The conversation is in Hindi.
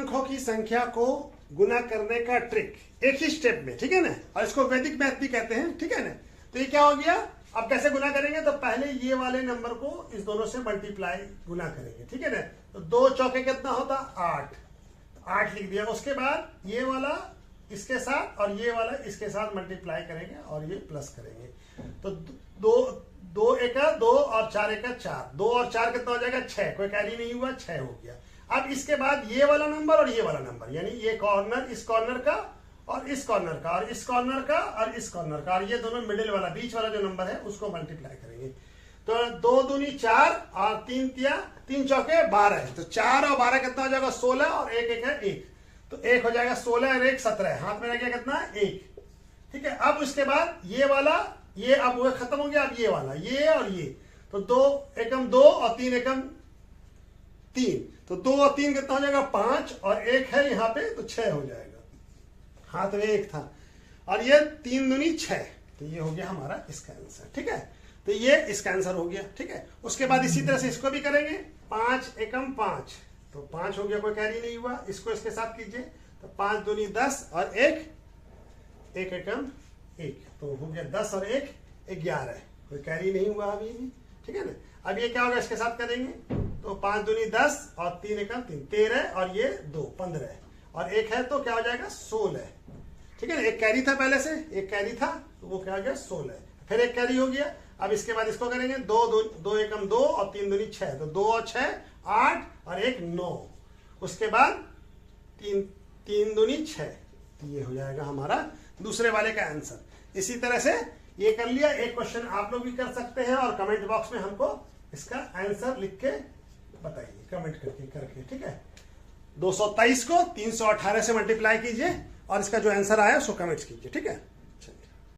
अंकों की संख्या को गुना करने का ट्रिक एक ही स्टेप में, ठीक है ना, और इसको वैदिक मैथ भी कहते हैं, ठीक है ना। तो ये क्या हो गया, अब कैसे गुना करेंगे, तो पहले ये वाले नंबर को इस दोनों से मल्टीप्लाई गुना करेंगे, ठीक है ना। तो 2 चौके कितना होता, 8, 8 लिख दिया। उसके बाद ये वाला इसके साथ और ये वाला इसके साथ मल्टीप्लाई करेंगे और ये प्लस करेंगे। तो 2 एका 2 और 4 एका 4, 2 और 4 कितना हो जाएगा, 6, कोई कैरी नहीं हुआ, 6 हो गया। अब इसके बाद ये वाला नंबर और ये वाला नंबर, यानी ये कॉर्नर इस कॉर्नर का और इस कॉर्नर का और इस कॉर्नर का और इस कॉर्नर का, और ये दोनों मिडिल वाला बीच वाला जो नंबर है उसको मल्टीप्लाई करेंगे। तो 2 दूनी 4 और 3 चौके 12 है। तो 4 और 12 कितना हो जाएगा, 16, और 1 एक है 1, तो 1 हो जाएगा 16 और 1 17, हाथ में रह गया कितना, 1, ठीक है। अब उसके बाद ये वाला, ये अब वो खत्म हो गया, अब ये वाला, ये और ये, तो 2 एकम 2 और 3 एकम 3, तो 2 और 3 कितना हो जाएगा, 5, और 1 है यहाँ पे तो 6 हो जाएगा, हाथ में 1 था, और ये 3 दूनी 6, तो ये हो गया हमारा इसका आंसर, ठीक है। तो ये इसका आंसर हो गया, ठीक है। उसके बाद इसी तरह से इसको भी करेंगे, 5 एकम 5, तो 5 हो गया, कोई कैरी नहीं हुआ। इसको इसके साथ कीजिए, तो 5 दूनी 10 और 1 एकम 1, तो हो गया 10 और 1 11, कोई कैरी नहीं हुआ अभी भी, ठीक है ना। अब ये क्या होगा, इसके साथ करेंगे, तो 5 दूनी 10 और 3 एकम 3, 13, और ये 2 15, और 1 है तो क्या हो जाएगा, 16, ठीक है ना। एक कैरी था पहले से, एक कैरी था तो वो क्या हो गया, 16, फिर एक कैरी हो गया। अब इसके बाद इसको करेंगे, 2 एकम 2 और 3 दूनी 6, तो 2 और 6 8 और 1 9, उसके बाद 3 दूनी 6, तो ये हो जाएगा हमारा दूसरे वाले का आंसर। इसी तरह से ये कर लिया। एक क्वेश्चन आप लोग भी कर सकते हैं, और कमेंट बॉक्स में हमको इसका आंसर लिख के बताइए, कमेंट करके, ठीक है। 223 को 318 से मल्टीप्लाई कीजिए और इसका जो आंसर आया उसको कमेंट्स कीजिए, ठीक है।